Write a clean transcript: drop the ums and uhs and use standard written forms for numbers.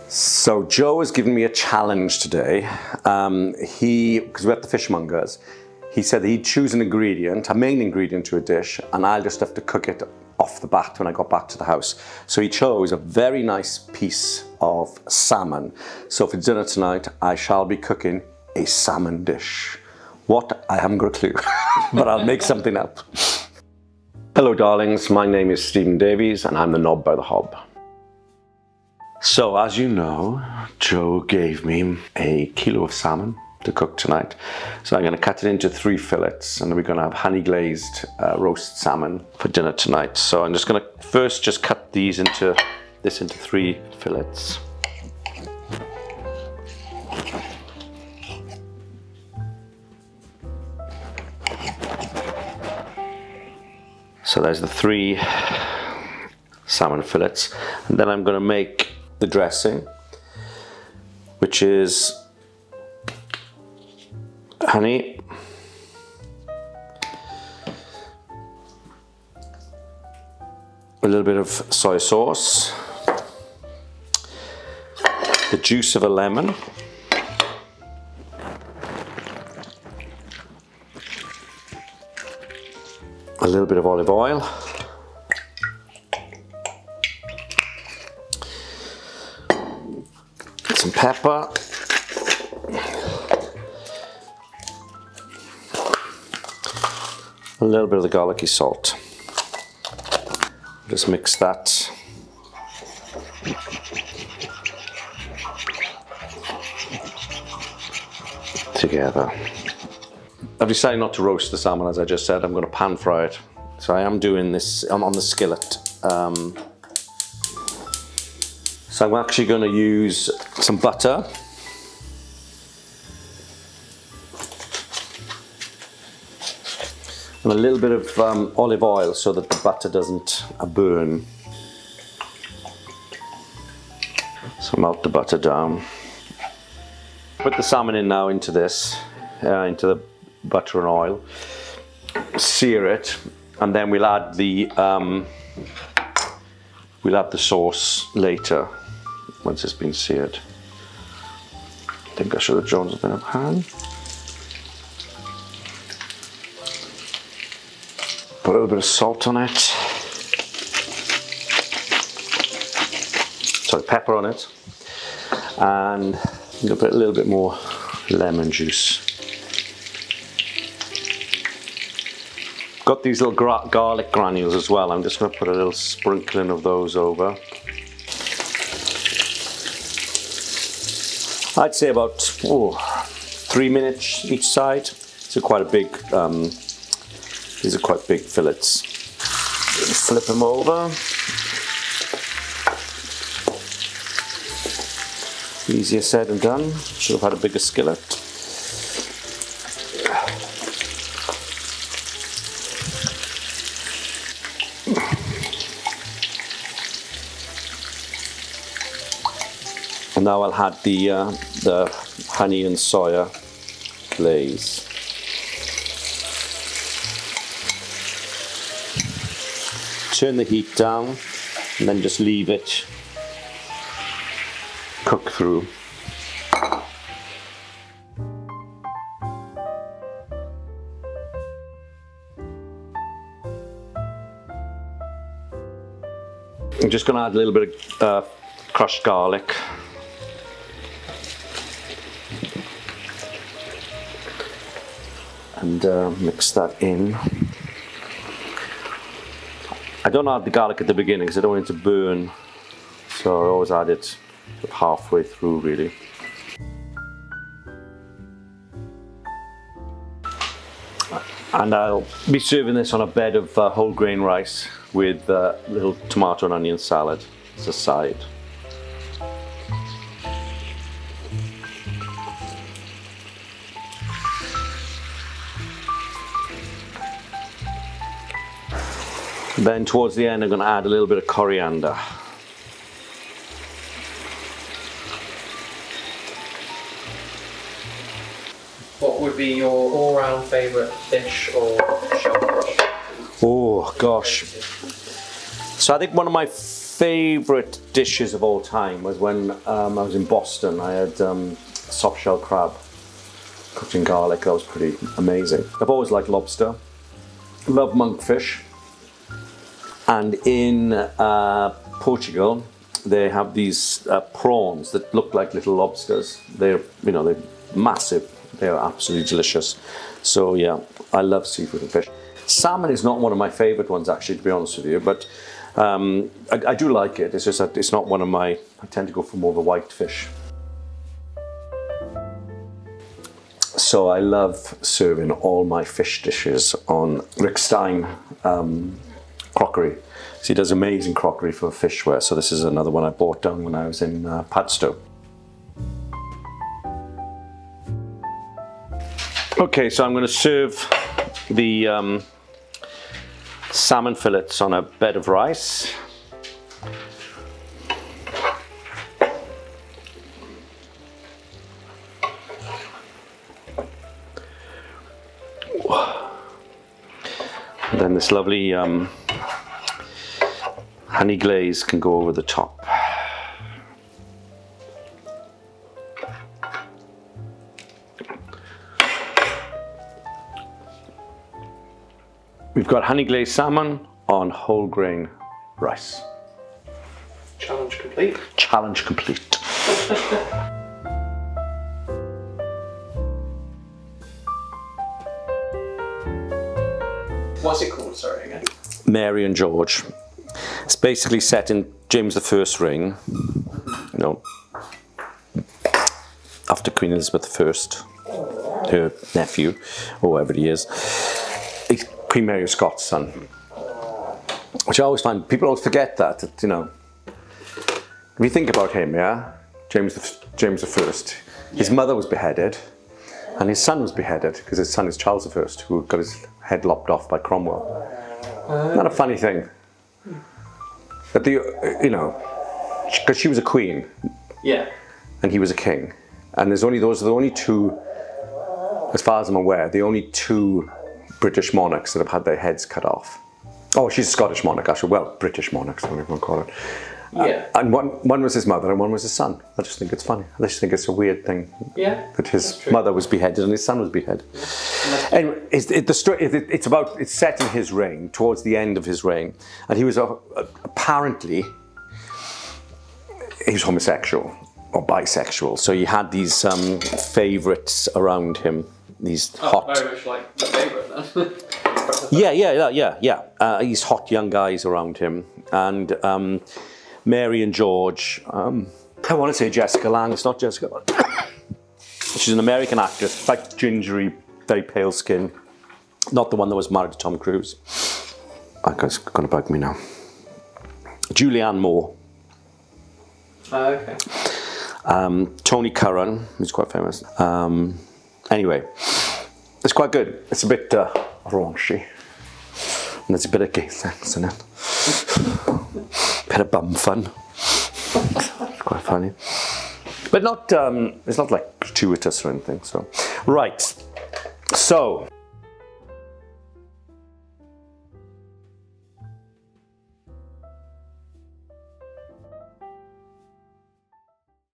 So Joe has given me a challenge today. Because we're at the fishmongers, he said he'd choose an ingredient, a main ingredient to a dish, and I'll just have to cook it off the bat when I got back to the house. So he chose a very nice piece of salmon. So for dinner tonight, I shall be cooking a salmon dish. What? I haven't got a clue, but I'll make something up. Hello darlings, my name is Stephen Davies and I'm the knob by the hob. So as you know, Joe gave me a kilo of salmon to cook tonight. So I'm going to cut it into 3 fillets and we're going to have honey glazed roast salmon for dinner tonight. So I'm just going to first just cut these into 3 fillets. So there's the 3 salmon fillets, and then I'm going to make the dressing, which is honey, a little bit of soy sauce, the juice of a lemon, a little bit of olive oil, some pepper, a little bit of the garlicky salt. Just mix that. Together. I've decided not to roast the salmon, as I just said. I'm going to pan fry it. So I am doing this on the skillet. So I'm actually going to use some butter. And a little bit of olive oil so that the butter doesn't burn. So melt the butter down. Put the salmon in now into this, into the butter and oil. Sear it, and then we'll add the sauce later once it's been seared. I think I should have drawn something up hand. Put a little bit of salt on it. Sorry, pepper on it. And I'm going to put a little bit more lemon juice. Got these little garlic granules as well. I'm just going to put a little sprinkling of those over. I'd say about 3 minutes each side. So quite a big. These are quite big fillets. Flip them over. Easier said than done. Should have had a bigger skillet. And now I'll add the honey and soya glaze. Turn the heat down and then just leave it cook through. I'm just going to add a little bit of crushed garlic. And mix that in. I don't add the garlic at the beginning because I don't want it to burn, so I always add it halfway through really. And I'll be serving this on a bed of whole grain rice with a little tomato and onion salad as a side. Then towards the end I'm going to add a little bit of coriander. What would be your all-round favourite dish or shellfish? Oh gosh. So I think one of my favourite dishes of all time was when I was in Boston. I had soft shell crab cooked in garlic. That was pretty amazing. I've always liked lobster. Love monkfish. And in Portugal, they have these prawns that look like little lobsters. They're, you know, they're massive. They're absolutely delicious. So yeah, I love seafood and fish. Salmon is not one of my favourite ones, actually, to be honest with you, but I do like it. It's just that it's not one of my, I tend to go for more of a white fish. So I love serving all my fish dishes on Rick Stein crockery. So he does amazing crockery for fishware. So this is another one I bought down when I was in Padstow. Okay, so I'm going to serve the salmon fillets on a bed of rice. And then this lovely honey glaze can go over the top. We've got honey glazed salmon on whole grain rice. Challenge complete. Challenge complete. What's it called, sorry, again? Mary and George. It's basically set in James I's reign, you know, after Queen Elizabeth I, her nephew, or whoever he is. He's Queen Mary of Scots' son. Which I always find, people always forget that, you know. If you think about him, yeah, James I, his mother was beheaded, and his son was beheaded, because his son is Charles I, who got his head lopped off by Cromwell. Not a funny thing. But you know, because she was a queen, yeah, and he was a king, and those are the only two, as far as I'm aware, the only two British monarchs that have had their heads cut off. Oh, she's a Scottish monarch, actually. Well, British monarchs, whatever you want to call it. Yeah. And one was his mother and one was his son. I just think it's funny. I just think it's a weird thing. Yeah. That his mother was beheaded and his son was beheaded. Yeah. Anyway, it's set in his reign, towards the end of his reign, and he was apparently he was homosexual or bisexual. So he had these favourites around him. These hot. Very much like the favourite then. Yeah. These hot young guys around him, and Mary and George. I want to say Jessica Lange. It's not Jessica. She's an American actress, like gingery, very pale skin. Not the one that was married to Tom Cruise. It's going to bug me now. Julianne Moore. Okay. Tony Curran, who's quite famous. Anyway, it's quite good. It's a bit raunchy. And there's a bit of gay sex in it. Bit of bum fun. It's quite funny. But not, it's not like gratuitous or anything. So, right. So,